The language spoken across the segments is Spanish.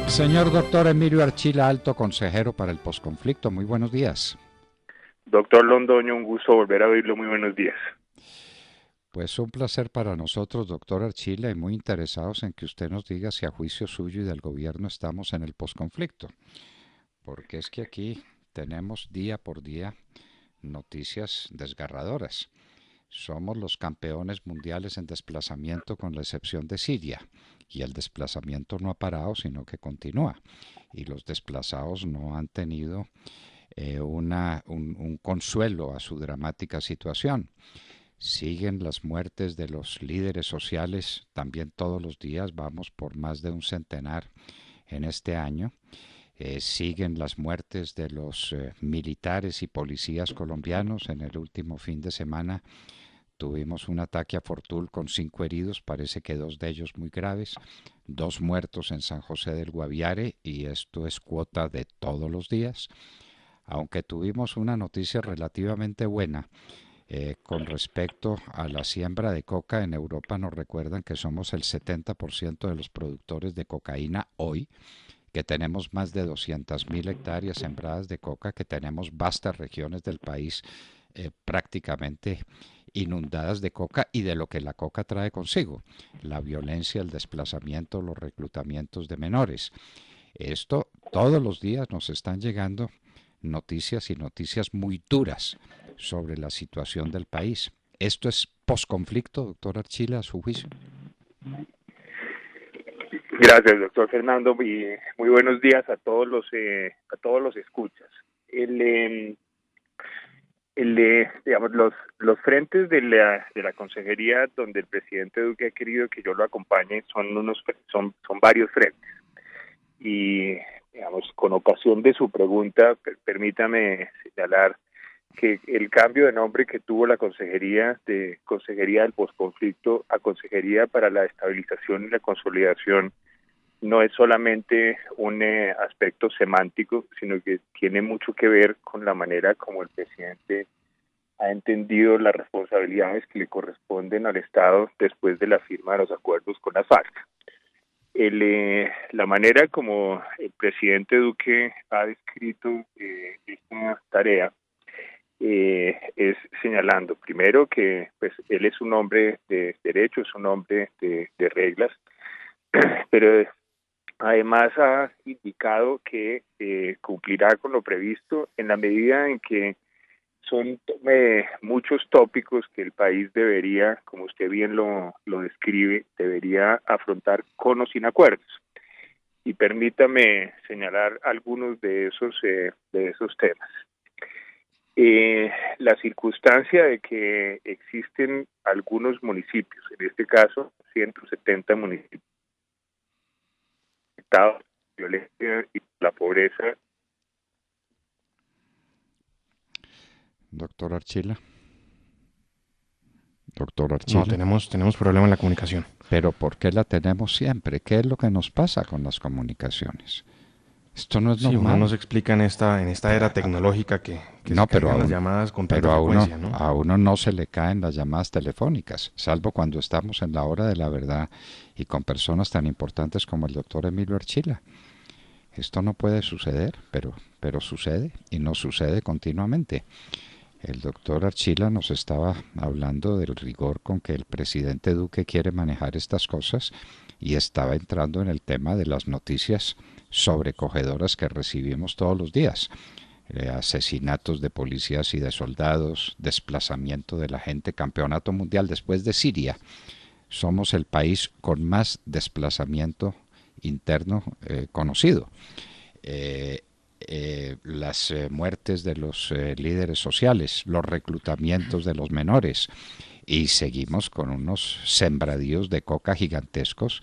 Señor doctor Emilio Archila, alto consejero para el posconflicto, muy buenos días. Doctor Londoño, un gusto volver a oírlo. Muy buenos días. Pues un placer para nosotros, doctor Archila, y muy interesados en que usted nos diga si a juicio suyo y del gobierno estamos en el posconflicto, porque es que aquí tenemos día por día noticias desgarradoras. Somos los campeones mundiales en desplazamiento con la excepción de Siria, y el desplazamiento no ha parado, sino que continúa, y los desplazados no han tenido un consuelo a su dramática situación. Siguen las muertes de los líderes sociales, también todos los días, vamos por más de un centenar en este año. Siguen las muertes de los militares y policías colombianos. En el último fin de semana tuvimos un ataque a Fortul con 5 heridos, parece que 2 de ellos muy graves, 2 muertos en San José del Guaviare, y esto es cuota de todos los días. Aunque tuvimos una noticia relativamente buena con respecto a la siembra de coca en Europa, nos recuerdan que somos el 70% de los productores de cocaína hoy, que tenemos más de 200.000 hectáreas sembradas de coca, que tenemos vastas regiones del país prácticamente inundadas de coca y de lo que la coca trae consigo, la violencia, el desplazamiento, los reclutamientos de menores. Esto todos los días nos están llegando noticias y noticias muy duras sobre la situación del país. ¿Esto es posconflicto, doctor Archila, a su juicio? Gracias, doctor Fernando, y muy buenos días a todos los escuchas. Digamos, los frentes de la consejería donde el presidente Duque ha querido que yo lo acompañe son varios frentes. Y digamos, con ocasión de su pregunta, permítame señalar que el cambio de nombre que tuvo la consejería de Consejería del Posconflicto a Consejería para la Estabilización y la Consolidación no es solamente un aspecto semántico, sino que tiene mucho que ver con la manera como el presidente ha entendido las responsabilidades que le corresponden al Estado después de la firma de los acuerdos con las FARC. La manera como el presidente Duque ha descrito esta tarea es señalando primero que pues él es un hombre de derecho, es un hombre de reglas, pero además ha indicado que cumplirá con lo previsto en la medida en que son muchos tópicos que el país debería, como usted bien lo describe, debería afrontar con o sin acuerdos. Y permítame señalar algunos de esos temas. La circunstancia de que existen algunos municipios, en este caso 170 municipios afectados por la violencia y la pobreza. Doctor Archila. Doctor No, Archila. tenemos problema en la comunicación. Pero ¿por qué la tenemos siempre? ¿Qué es lo que nos pasa con las comunicaciones? Esto no es Sí, uno normal. nos explica en esta era tecnológica que No, se pero cargan las llamadas con tanta pero frecuencia, ¿no? a uno no se le caen las llamadas telefónicas, salvo cuando estamos en la hora de la verdad y con personas tan importantes como el doctor Emilio Archila. Esto no puede suceder, pero sucede y no sucede continuamente. El doctor Archila nos estaba hablando del rigor con que el presidente Duque quiere manejar estas cosas y estaba entrando en el tema de las noticias sobrecogedoras que recibimos todos los días. Asesinatos de policías y de soldados, desplazamiento de la gente, campeonato mundial después de Siria. Somos el país con más desplazamiento interno conocido. Las muertes de los líderes sociales, los reclutamientos de los menores, y seguimos con unos sembradíos de coca gigantescos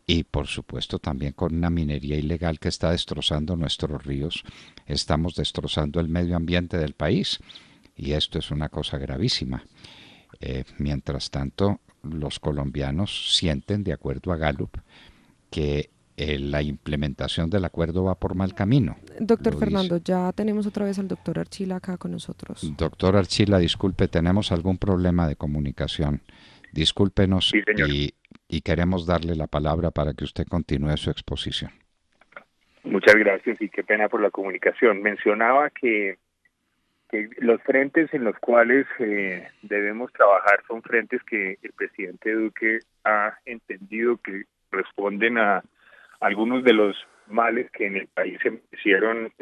y por supuesto también con una minería ilegal que está destrozando nuestros ríos. Estamos destrozando el medio ambiente del país y esto es una cosa gravísima. Mientras tanto, los colombianos sienten, de acuerdo a Gallup, que la implementación del acuerdo va por mal camino. Doctor Lo dice. Fernando, ya tenemos otra vez al doctor Archila acá con nosotros. Doctor Archila, disculpe, tenemos algún problema de comunicación. Discúlpenos Sí, señor. y queremos darle la palabra para que usted continúe su exposición. Muchas gracias y qué pena por la comunicación. Mencionaba que los frentes en los cuales debemos trabajar son frentes que el presidente Duque ha entendido que responden a algunos de los males que en el país se hicieron.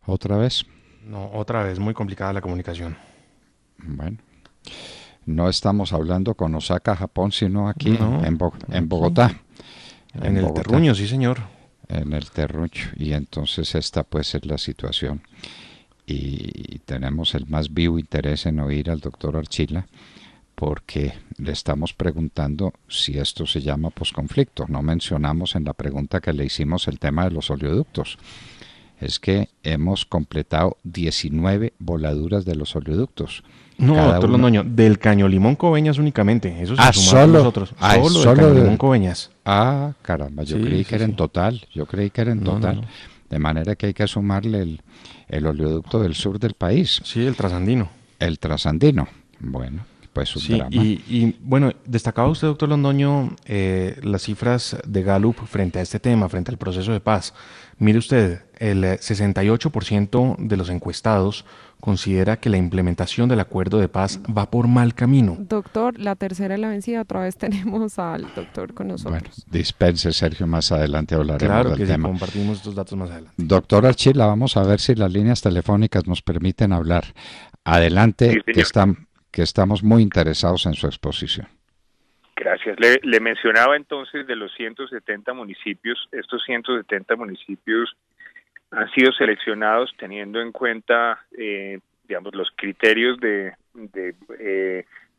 ¿Otra vez? No, otra vez, muy complicada la comunicación. Bueno, no estamos hablando con Osaka, Japón, sino aquí No, en aquí. Bogotá. En el terruño, sí señor. En el terruño. Y entonces esta pues es la situación. Y tenemos el más vivo interés en oír al doctor Archila, porque le estamos preguntando si esto se llama posconflicto. No mencionamos en la pregunta que le hicimos el tema de los oleoductos. Es que hemos completado 19 voladuras de los oleoductos. No, Cada doctor uno... Londoño, del Caño Limón Coveñas únicamente. Eso se suma solo, a nosotros. Solo del Caño Limón Coveñas. Caramba, yo Sí, creí sí, que era en sí. total. Yo creí que era en No, total. no, no. De manera que hay que sumarle el oleoducto del sur del país, Sí, el trasandino. el trasandino. Bueno, pues un Sí, drama. y bueno, destacaba usted, doctor Londoño, las cifras de Gallup frente a este tema, frente al proceso de paz. Mire usted, el 68% de los encuestados considera que la implementación del acuerdo de paz va por mal camino. Doctor, la tercera es la vencida. Otra vez tenemos al doctor con Bueno, nosotros. dispense, Sergio, más adelante hablaremos Claro del que sí, tema. compartimos estos datos más adelante. Doctor Archila, vamos a ver si las líneas telefónicas nos permiten hablar. Adelante, Sí, señor. que estamos muy interesados en su exposición. Gracias. Le mencionaba entonces de los 170 municipios. Estos 170 municipios han sido seleccionados teniendo en cuenta, digamos, los criterios de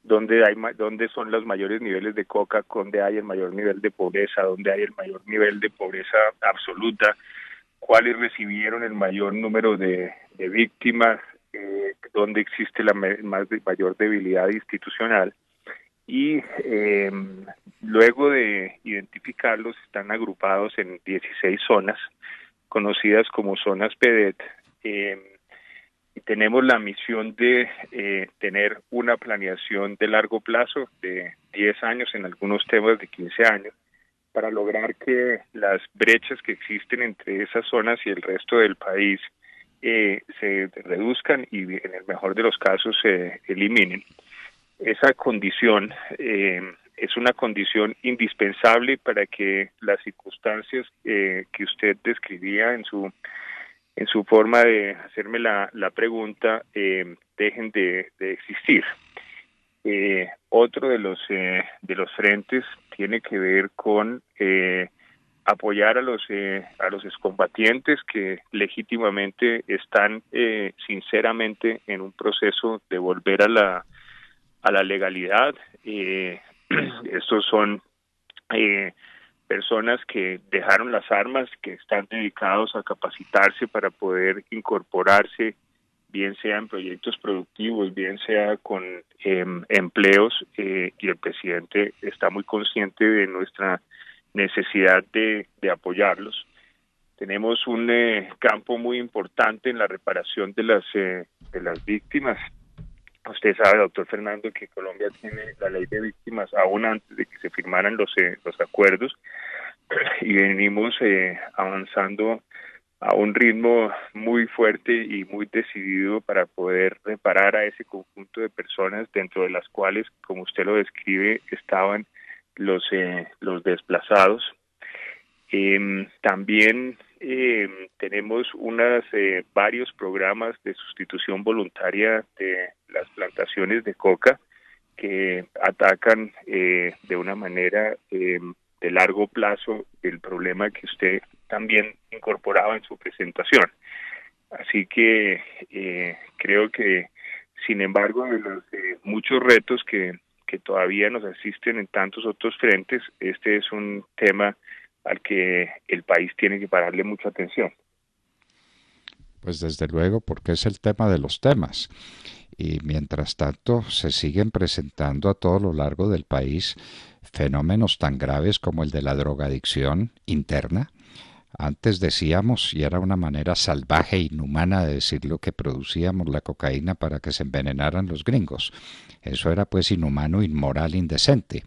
dónde son los mayores niveles de coca, dónde hay el mayor nivel de pobreza, dónde hay el mayor nivel de pobreza absoluta, cuáles recibieron el mayor número de víctimas, dónde existe la mayor debilidad institucional. Y luego de identificarlos, están agrupados en 16 zonas, conocidas como zonas PEDET, y tenemos la misión de tener una planeación de largo plazo, de 10 años, en algunos temas de 15 años, para lograr que las brechas que existen entre esas zonas y el resto del país se reduzcan y, en el mejor de los casos, se eliminen. Esa condición es una condición indispensable para que las circunstancias que usted describía en su forma de hacerme la pregunta dejen de existir. Otro de los frentes tiene que ver con apoyar a los excombatientes que legítimamente están sinceramente en un proceso de volver a la legalidad. Estos son personas que dejaron las armas, que están dedicados a capacitarse para poder incorporarse, bien sea en proyectos productivos, bien sea con empleos, y el presidente está muy consciente de nuestra necesidad de apoyarlos. Tenemos un campo muy importante en la reparación de las víctimas. Usted sabe, doctor Fernando, que Colombia tiene la ley de víctimas aún antes de que se firmaran los acuerdos, y venimos avanzando a un ritmo muy fuerte y muy decidido para poder reparar a ese conjunto de personas, dentro de las cuales, como usted lo describe, estaban los desplazados. También tenemos varios programas de sustitución voluntaria de las plantaciones de coca que atacan de una manera de largo plazo el problema que usted también incorporaba en su presentación. Así que creo que, sin embargo, de los muchos retos que todavía nos asisten en tantos otros frentes, este es un tema al que el país tiene que pararle mucha atención. Pues desde luego, porque es el tema de los temas. Y mientras tanto se siguen presentando a todo lo largo del país fenómenos tan graves como el de la drogadicción interna. Antes decíamos, y era una manera salvaje e inhumana de decirlo, que producíamos la cocaína para que se envenenaran los gringos. Eso era pues inhumano, inmoral, indecente.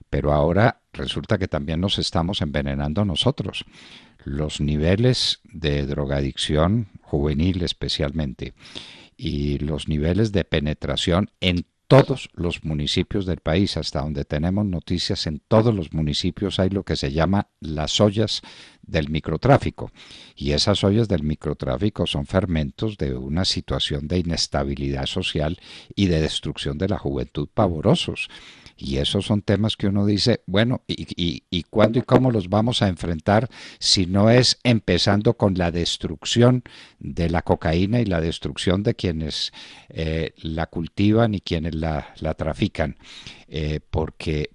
Pero ahora resulta que también nos estamos envenenando nosotros. Los niveles de drogadicción juvenil especialmente y los niveles de penetración en todos los municipios del país, hasta donde tenemos noticias, en todos los municipios hay lo que se llama las ollas del microtráfico. Y esas ollas del microtráfico son fermentos de una situación de inestabilidad social y de destrucción de la juventud pavorosos. Y esos son temas que uno dice, bueno, ¿y cuándo y cómo los vamos a enfrentar si no es empezando con la destrucción de la cocaína y la destrucción de quienes la cultivan y quienes la trafican? Porque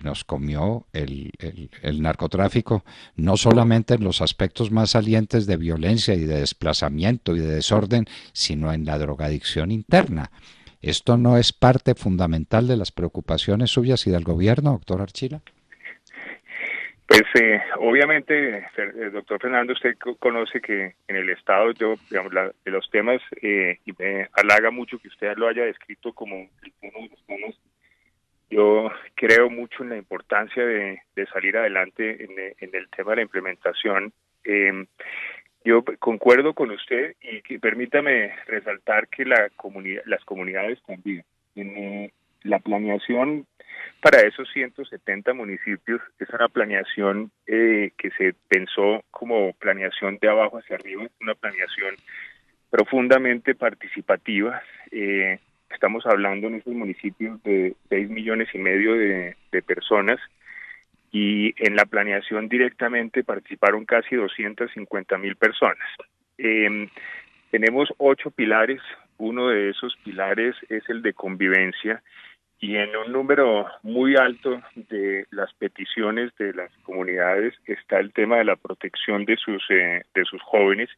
nos comió el narcotráfico, no solamente en los aspectos más salientes de violencia y de desplazamiento y de desorden, sino en la drogadicción interna. ¿Esto no es parte fundamental de las preocupaciones suyas y del gobierno, doctor Archila? Pues obviamente, doctor Fernando, usted conoce que en el Estado, yo, digamos, de los temas, y me halaga mucho que usted lo haya descrito como uno de los temas. Yo creo mucho en la importancia de salir adelante en el tema de la implementación. Yo concuerdo con usted y permítame resaltar que las comunidades también. En la planeación para esos 170 municipios es una planeación que se pensó como planeación de abajo hacia arriba, una planeación profundamente participativa. Estamos hablando en estos municipios de 6,5 millones de personas, y en la planeación directamente participaron casi 250,000 personas. Tenemos 8 pilares. Uno de esos pilares es el de convivencia, y en un número muy alto de las peticiones de las comunidades está el tema de la protección de sus jóvenes,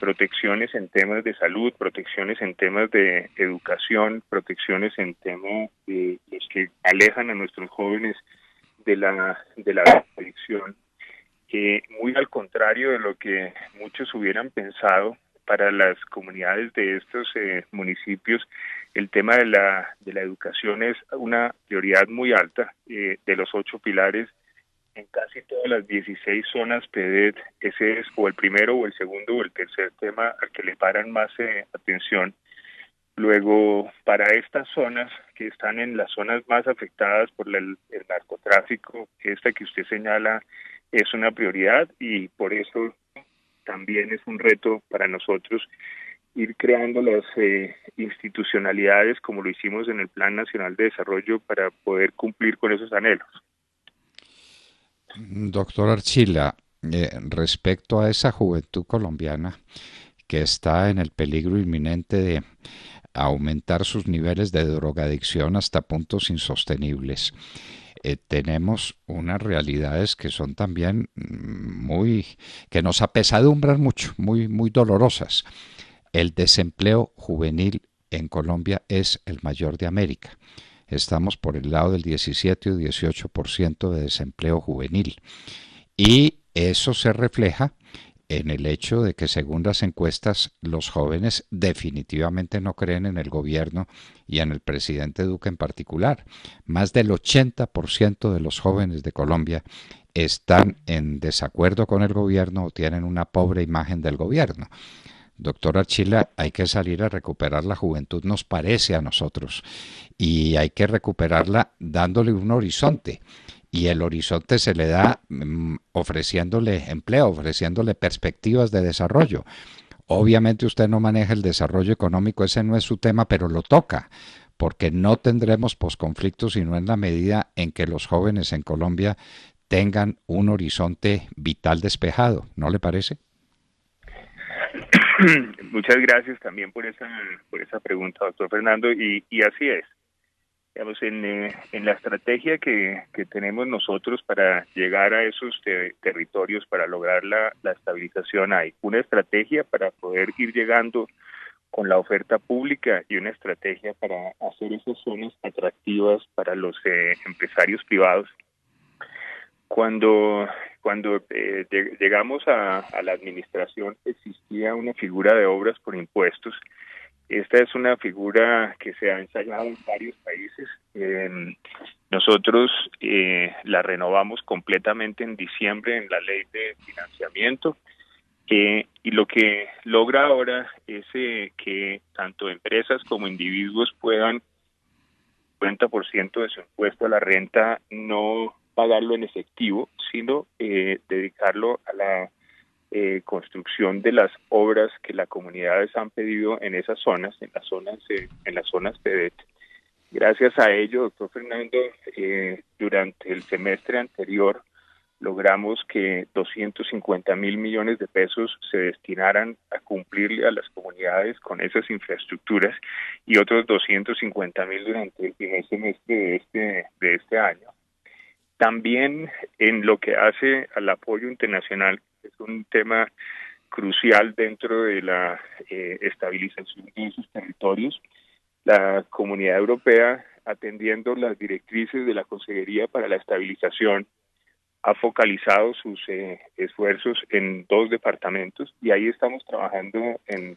protecciones en temas de salud, protecciones en temas de educación, protecciones en temas de los que alejan a nuestros jóvenes de la adicción. Muy al contrario de lo que muchos hubieran pensado, para las comunidades de estos municipios, el tema de la educación es una prioridad muy alta. De los 8 pilares, en casi todas las 16 zonas PEDET, ese es o el primero o el segundo o el tercer tema al que le paran más atención. Luego, para estas zonas que están en las zonas más afectadas por el narcotráfico, esta que usted señala es una prioridad, y por eso también es un reto para nosotros ir creando las institucionalidades, como lo hicimos en el Plan Nacional de Desarrollo, para poder cumplir con esos anhelos. Doctor Archila, respecto a esa juventud colombiana que está en el peligro inminente de aumentar sus niveles de drogadicción hasta puntos insostenibles, tenemos unas realidades que son también que nos apesadumbran mucho, muy dolorosas. El desempleo juvenil en Colombia es el mayor de América. Estamos por el lado del 17 o 18% de desempleo juvenil. Y eso se refleja en el hecho de que, según las encuestas, los jóvenes definitivamente no creen en el gobierno y en el presidente Duque en particular. Más del 80% de los jóvenes de Colombia están en desacuerdo con el gobierno o tienen una pobre imagen del gobierno. Doctor Archila, hay que salir a recuperar la juventud, nos parece a nosotros, y hay que recuperarla dándole un horizonte. Y el horizonte se le da ofreciéndole empleo, ofreciéndole perspectivas de desarrollo. Obviamente usted no maneja el desarrollo económico, ese no es su tema, pero lo toca, porque no tendremos posconflictos sino en la medida en que los jóvenes en Colombia tengan un horizonte vital despejado, ¿no le parece? Muchas gracias también por esa pregunta, doctor Fernando, y así es. Digamos, en la estrategia que tenemos nosotros para llegar a esos territorios, para lograr la estabilización, hay una estrategia para poder ir llegando con la oferta pública y una estrategia para hacer esas zonas atractivas para los empresarios privados. Cuando, llegamos a la administración existía una figura de obras por impuestos. Esta es una figura que se ha ensayado en varios países. Nosotros la renovamos completamente en diciembre en la ley de financiamiento. Y lo que logra ahora es que tanto empresas como individuos puedan 50% de su impuesto a la renta no pagarlo en efectivo, sino dedicarlo a la construcción de las obras que las comunidades han pedido en esas zonas, en las zonas PEDET. Gracias a ello, doctor Fernando, durante el semestre anterior logramos que 250.000 millones de pesos se destinaran a cumplirle a las comunidades con esas infraestructuras y otros 250.000 durante el primer semestre de este año. También en lo que hace al apoyo internacional, que es un tema crucial dentro de la estabilización de esos territorios, la Comunidad Europea, atendiendo las directrices de la Consejería para la Estabilización, ha focalizado sus esfuerzos en 2 departamentos y ahí estamos trabajando en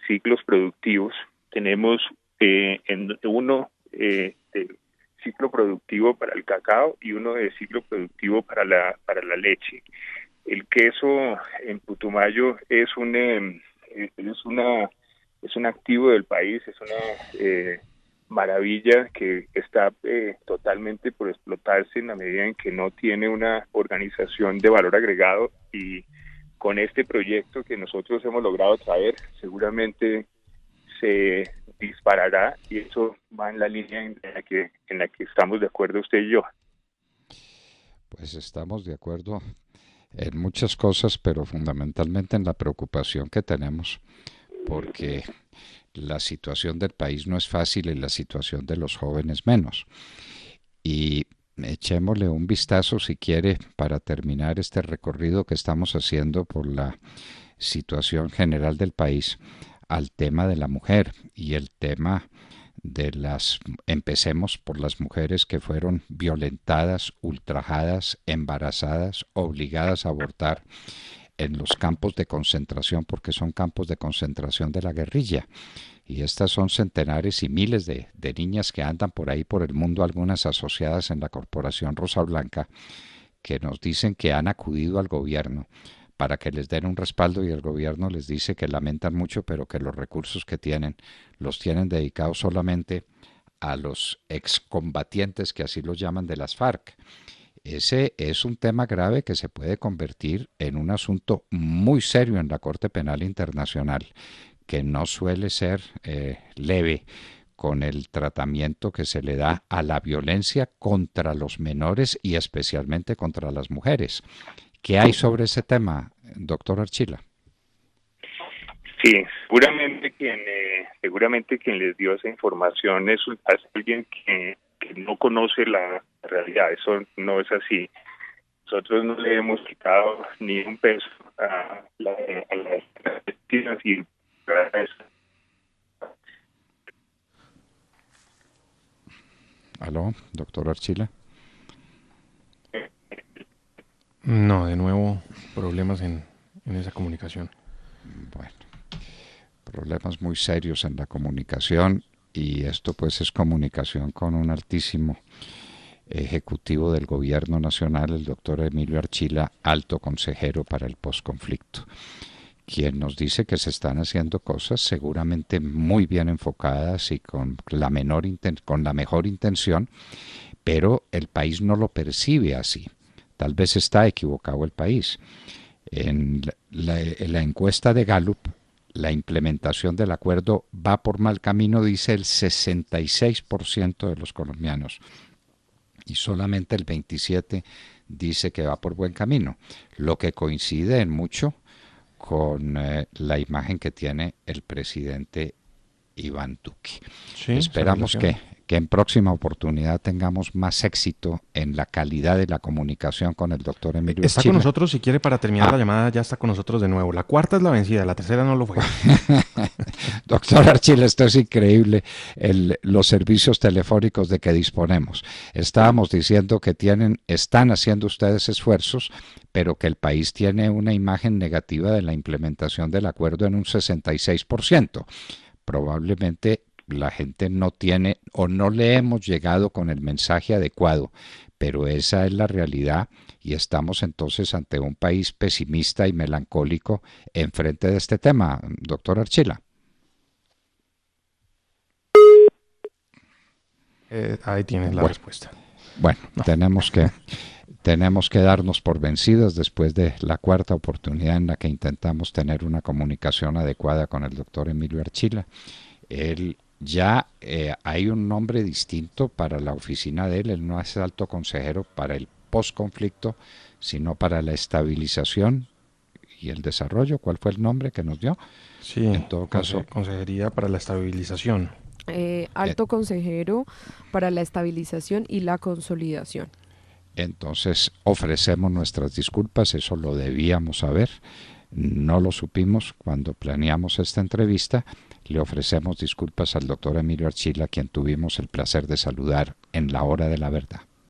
ciclos productivos. Tenemos uno de ciclo productivo para el cacao y uno de ciclo productivo para la leche. El queso en Putumayo es un activo del país, es una maravilla que está totalmente por explotarse en la medida en que no tiene una organización de valor agregado, y con este proyecto que nosotros hemos logrado traer seguramente se disparará, y eso va en la línea en la que estamos de acuerdo usted y yo. Pues estamos de acuerdo en muchas cosas, pero fundamentalmente en la preocupación que tenemos, porque la situación del país no es fácil y la situación de los jóvenes menos. Y echémosle un vistazo, si quiere, para terminar este recorrido que estamos haciendo por la situación general del país, al tema de la mujer y el tema de empecemos por las mujeres que fueron violentadas, ultrajadas, embarazadas, obligadas a abortar en los campos de concentración, porque son campos de concentración de la guerrilla. Y estas son centenares y miles de niñas que andan por ahí por el mundo, algunas asociadas en la Corporación Rosa Blanca, que nos dicen que han acudido al gobierno para que les den un respaldo, y el gobierno les dice que lamentan mucho, pero que los recursos que tienen los tienen dedicados solamente a los excombatientes, que así los llaman, de las FARC. Ese es un tema grave que se puede convertir en un asunto muy serio en la Corte Penal Internacional, que no suele ser leve con el tratamiento que se le da a la violencia contra los menores y especialmente contra las mujeres. ¿Qué hay sobre ese tema, doctor Archila? Sí, seguramente quien les dio esa información es alguien que no conoce la realidad. Eso no es así. Nosotros no le hemos quitado ni un peso a las víctimas y ¿Aló, doctor Archila? No, de nuevo, problemas en esa comunicación. Bueno, problemas muy serios en la comunicación, y esto pues es comunicación con un altísimo ejecutivo del gobierno nacional, el doctor Emilio Archila, alto consejero para el posconflicto, quien nos dice que se están haciendo cosas seguramente muy bien enfocadas y con la mejor intención, pero el país no lo percibe así. Tal vez está equivocado el país. En la encuesta de Gallup, la implementación del acuerdo va por mal camino, dice el 66% de los colombianos, y solamente el 27% dice que va por buen camino, lo que coincide en mucho con la imagen que tiene el presidente Iván Duque. Sí, Esperamos que que en próxima oportunidad tengamos más éxito en la calidad de la comunicación con el doctor Emilio Está Archila. con nosotros, si quiere, para terminar la llamada, ya está con nosotros de nuevo. La cuarta es la vencida, la tercera no lo fue. Doctor Archila, esto es increíble, los servicios telefónicos de que disponemos. Estábamos diciendo que están haciendo ustedes esfuerzos, pero que el país tiene una imagen negativa de la implementación del acuerdo en un 66%. Probablemente la gente no tiene o no le hemos llegado con el mensaje adecuado, pero esa es la realidad y estamos entonces ante un país pesimista y melancólico en frente de este tema, doctor Archila. Ahí tienes la respuesta. Bueno, no. Tenemos que darnos por vencidos después de la cuarta oportunidad en la que intentamos tener una comunicación adecuada con el doctor Emilio Archila. Él ya hay un nombre distinto para la oficina de él no es alto consejero para el postconflicto, sino para la estabilización y el desarrollo. ¿Cuál fue el nombre que nos dio? Sí, en todo caso, Consejería para la Estabilización. Alto consejero para la estabilización y la consolidación. Entonces ofrecemos nuestras disculpas, eso lo debíamos saber, no lo supimos cuando planeamos esta entrevista. Le ofrecemos disculpas al doctor Emilio Archila, quien tuvimos el placer de saludar en la hora de la verdad.